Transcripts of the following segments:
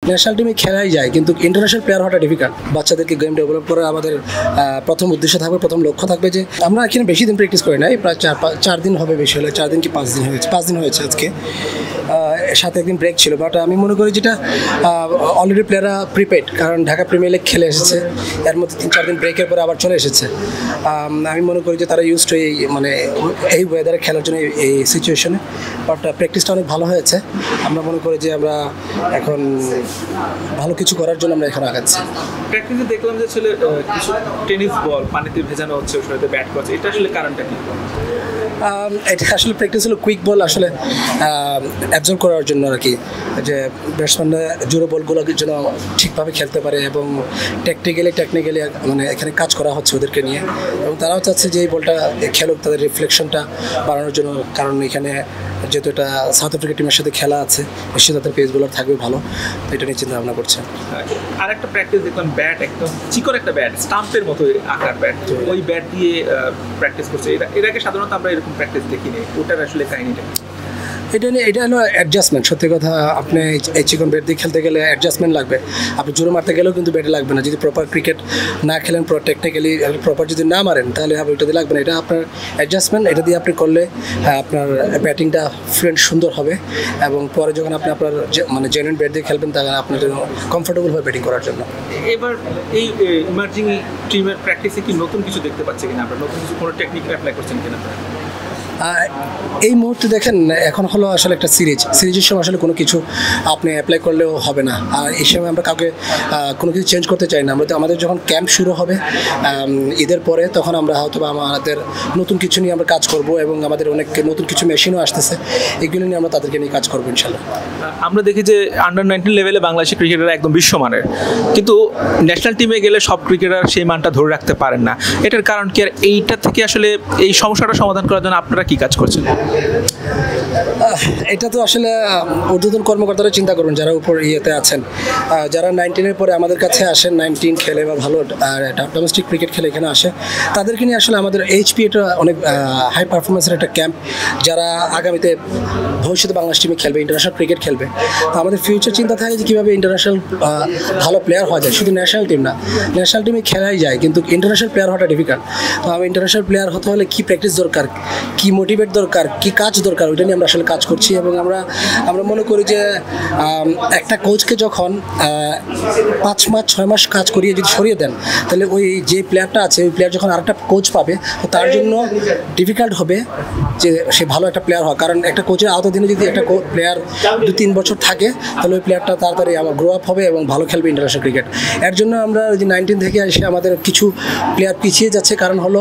National টিমে খেলাই যায়, কিন্তু ইন্টারন্যাশনাল প্লেয়ার হওয়াটা ডিফিকাল্ট। বাচ্চাদেরকে গেম ডেভেলপ করা আমাদের প্রথম উদ্দেশ্য থাকবে, প্রথম লক্ষ্য থাকবে যে আমরা এখানে বেশি দিন প্র্যাকটিস করি নাই, প্রায় 4 দিন হবে, বেশি হলে 4 দিন কি 5 দিন হয়েছে, 5 দিন হয়েছে আজকে, সাথে একদিন ব্রেক ছিল। বাট আমি মনে করি যেটা অলরেডি প্লেয়াররা প্রিপেড, কারণ ঢাকা প্রিমিয়ার লিগ খেলে এসেছে, এর মধ্যে 3-4 দিন ব্রেকের পরে আবার চলে এসেছে। আমি মনে করি যে তারা ইউজড এই ওয়েদারে খেলার জন্য, এই সিচুয়েশনে। বাট প্র্যাকটিসটা অনেক ভালো হয়েছে। আমরা মনে করি যে আমরা এখন ভালো কিছু করার জন্য আমরা এখন আগাচ্ছি। প্র্যাকটিসে দেখলাম যে আসলে কিছু টেনিস বল পানিতে ভেজানো হচ্ছে, ওর সাথে ব্যাট করছে, এটা আসলে কারণটা কি? এটা আসলে প্র্যাকটিস হলো কুইক বল আসলে অ্যাবজর্ব করার জন্য আর কি, যে ব্যাটসম্যানরা জোরে বলগুলো যেন ঠিকভাবে খেলতে পারে, এবং টেকনিক্যালি মানে এখানে কাজ করা হচ্ছে ওদেরকে নিয়ে, এবং তারাও চাচ্ছে যে এই বলটা খেলুক, তাদের রিফ্লেকশনটা বাড়ানোর জন্য। কারণ এখানে যেহেতু এটা সাউথ আফ্রিকা টিমের সাথে খেলা আছে, নিশ্চয়ই তাদের পেস বোলার থাকবে ভালো, তো এটা নিয়ে চিন্তা ভাবনা করছে। আর একটা প্র্যাকটিস দেখলাম, ব্যাট একদম চিকন একটা ব্যাট, স্টাম্পের মতো আকার ব্যাট, ওই ব্যাট দিয়ে প্র্যাকটিস করছে। এটাকে সাধারণত আমরা এরকম প্র্যাকটিস দেখিনি, ওটার আসলে কাহিনীটা এটা হলো অ্যাডজাস্টমেন্ট। সত্যি কথা, আপনি এই চিকন ব্যাট দিয়ে খেলতে গেলে অ্যাডজাস্টমেন্ট লাগবে। আপনি জোরে মারতে গেলেও কিন্তু ব্যাটে লাগবে না, যদি প্রপার ক্রিকেট না খেলেন, টেকনিক্যালি প্রপার যদি না মারেন, তাহলে ওইটা দিয়ে লাগবে না। এটা আপনার অ্যাডজাস্টমেন্ট, এটা দিয়ে আপনি করলে আপনার ব্যাটিংটা ফ্রেন্ড সুন্দর হবে, এবং পরে যখন আপনি আপনার মানে জেনুইন ব্যাট দিয়ে খেলবেন, তখন আপনার জন্য কমফোর্টেবল হবে ব্যাটিং করার জন্য। এবার এই ইমার্জিং টিমের প্র্যাকটিসে কি নতুন কিছু দেখতে পাচ্ছি কিনা আমরা, নতুন কিছু কোনো টেকনিক অ্যাপ্লাই করছেন কিনা? এই মুহূর্তে দেখেন, এখন হলো আসলে একটা সিরিজের সময় আসলে কোনো কিছু আপনি অ্যাপ্লাই করলেও হবে না। আর এই সময় আমরা কাউকে কোনো কিছু চেঞ্জ করতে চাই না। আমাদের যখন ক্যাম্প শুরু হবে ঈদের পরে, তখন আমরা হয়তো আমাদের নতুন কিছু নিয়ে আমরা কাজ করব, এবং আমাদের অনেক নতুন কিছু মেশিনও আসতেছে, এগুলো নিয়ে আমরা তাদেরকে নিয়ে কাজ করবো ইনশাল্লাহ। আমরা দেখি যে আন্ডার-19 লেভেলে বাংলাদেশের ক্রিকেটাররা একদম বিশ্বমানের, কিন্তু ন্যাশনাল টিমে গেলে সব ক্রিকেটার সেই মানটা ধরে রাখতে পারেন না। এটার কারণ কি? আর এইটা থেকে আসলে এই সমস্যাটা সমাধান করার জন্য আপনারা কি কাজ করছেন? এটা তো আসলে ঊর্ধ্বতন কর্মকর্তারা চিন্তা করুন, যারা উপর ইয়েতে আছেন, যারা 19-এর পরে আমাদের কাছে আসেন, 19 খেলে বা ভালো ডোমেস্টিক ক্রিকেট খেলে এখানে আসে, তাদেরকে নিয়ে আসলে আমাদের এইচপি এটা অনেক হাই পারফরমেন্সের একটা ক্যাম্প, যারা আগামীতে ভবিষ্যতে বাংলাদেশ টিমে খেলবে, ইন্টারন্যাশনাল ক্রিকেট খেলবে। তো আমাদের ফিউচার চিন্তা থাকে যে কীভাবে ইন্টারন্যাশনাল ভালো প্লেয়ার হওয়া যায়। শুধু ন্যাশনাল টিম না, ন্যাশনাল টিমে খেলাই যায়, কিন্তু ইন্টারন্যাশনাল প্লেয়ার হওয়াটা ডিফিকাল্ট। তো আমি ইন্টারন্যাশনাল প্লেয়ার হতে হলে কী প্র্যাকটিস দরকার, কী মোটিভেট দরকার, কী কাজ দরকার, ওইটা নিয়ে আমরা আসলে কাজ করছি। এবং আমরা মনে করি যে একটা কোচকে যখন 5 মাস 6 মাস কাজ করিয়ে যদি সরিয়ে দেন, তাহলে ওই যে প্লেয়ারটা আছে, ওই প্লেয়ার যখন আরেকটা কোচ পাবে, তো তার জন্য ডিফিকাল্ট হবে যে সে ভালো একটা প্লেয়ার হয়। কারণ একটা কোচের আওতাধীনে যদি একটা প্লেয়ার 2-3 বছর থাকে, তাহলে ওই প্লেয়ারটা তাড়াতাড়ি গ্রো আপ হবে এবং ভালো খেলবে ইন্টারন্যাশনাল ক্রিকেট। এর জন্য আমরা ওই যে 19 থেকে এসে আমাদের কিছু প্লেয়ার পিছিয়ে যাচ্ছে, কারণ হলো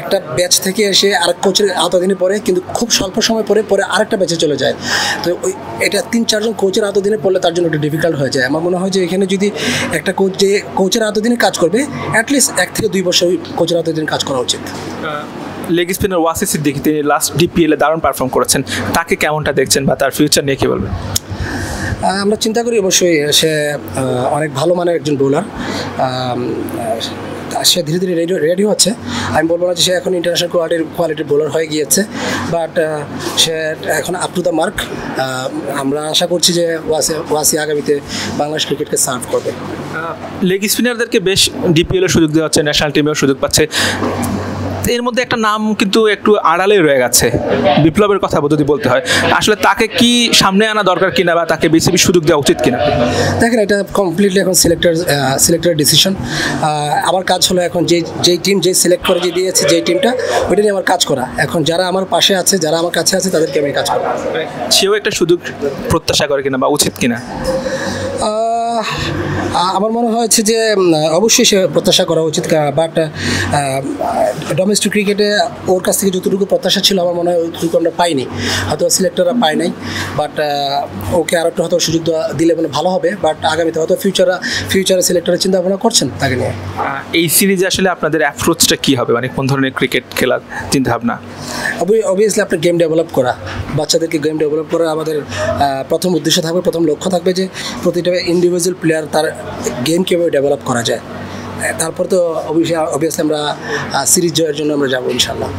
একটা ব্যাচ থেকে এসে আরেক কোচের আওতাধীনে পড়ে, কিন্তু খুব স্বল্প সময় পরে আরেকটা ব্যাচে চলে যায়। তো এটা 3-4 জন কোচের আওতাধীনে পড়লে তার জন্য একটু ডিফিকাল্ট হয়ে যায়। আমার মনে হয় যে এখানে যদি একটা কোচ যে কোচের আওতাধীনে কাজ করবে, অ্যাটলিস্ট 1 থেকে 2 বছর ওই কোচের আওতাধীনে কাজ করা উচিত। লেগ স্পিনার ওয়াসি সিদ্দিকী, তিনি লাস্ট ডিপিএলে দারুণ পারফর্ম করেছেন, তাকে কেমনটা দেখছেন বা তার ফিউচার নিয়ে কী বলবেন? আমরা চিন্তা করি অবশ্যই সে অনেক ভালো মানের একজন বোলার, সে ধীরে ধীরে রেডি হচ্ছে। আমি বলবো না যে সে এখন ইন্টারন্যাশনাল কোয়ালিটির বোলার হয়ে গিয়েছে, বাট সে এখন আপ টু দ্য মার্ক। আমরা আশা করছি যে ওয়াসি আগামীতে বাংলাদেশ ক্রিকেটকে সার্ভ করবে। লেগ স্পিনারদেরকে বেশ ডিপিএলের সুযোগ দেওয়া হচ্ছে, ন্যাশনাল টিমেও সুযোগ পাচ্ছে। এর মধ্যে একটা নাম কিন্তু একটু আড়ালে রয়ে গেছে, বিপ্লবের কথা যদি বলতে হয়, আসলে তাকে কি সামনে আনা দরকার কিনা, বা তাকে বিসিবি সুযোগ দেওয়া উচিত কিনা? দেখেন, এটা কমপ্লিটলি এখন সিলেক্টর ডিসিশন। আমার কাজ হলো এখন যেই টিম যে সিলেক্ট করে যে দিয়েছে যেই টিমটা, ওইটা নিয়ে আমার কাজ করা। এখন যারা আমার পাশে আছে, যারা আমার কাছে আছে, তাদেরকে আমি কাজ করা। সেও একটা সুযোগ প্রত্যাশা করে কিনা বা উচিত কিনা? আমার মনে হয়েছে যে অবশ্যই সে প্রত্যাশা করা উচিত, বাট ডোমেস্টিক ক্রিকেটে ওর কাছ থেকে যতটুকু প্রত্যাশা ছিল, আমার মনে হয় ওইটুকু আমরা পাইনি, হয়তো সিলেক্টররা পায় নাই। বাট ওকে আর একটু হয়তো সুযোগ দিলে মানে ভালো হবে। বাট আগামীতে হয়তো ফিউচারে সিলেক্টরের চিন্তা ভাবনা করছেন তাকে নিয়ে। এই সিরিজে আসলে আপনাদের অ্যাপ্রোচটা কী হবে, মানে কোন ধরনের ক্রিকেট খেলার চিন্তাভাবনা? অবভিয়াসলি আপনার গেম ডেভেলপ করা, বাচ্চাদেরকে গেম ডেভেলপ করা আমাদের প্রথম উদ্দেশ্য থাকবে, প্রথম লক্ষ্য থাকবে যে প্রতিটা ইন্ডিভিজুয়াল প্লেয়ার তার গেম কীভাবে ডেভেলপ করা যায়। তারপর তো অবভিয়াসলি আমরা সিরিজ জয়ের জন্য আমরা যাবো ইনশাল্লাহ।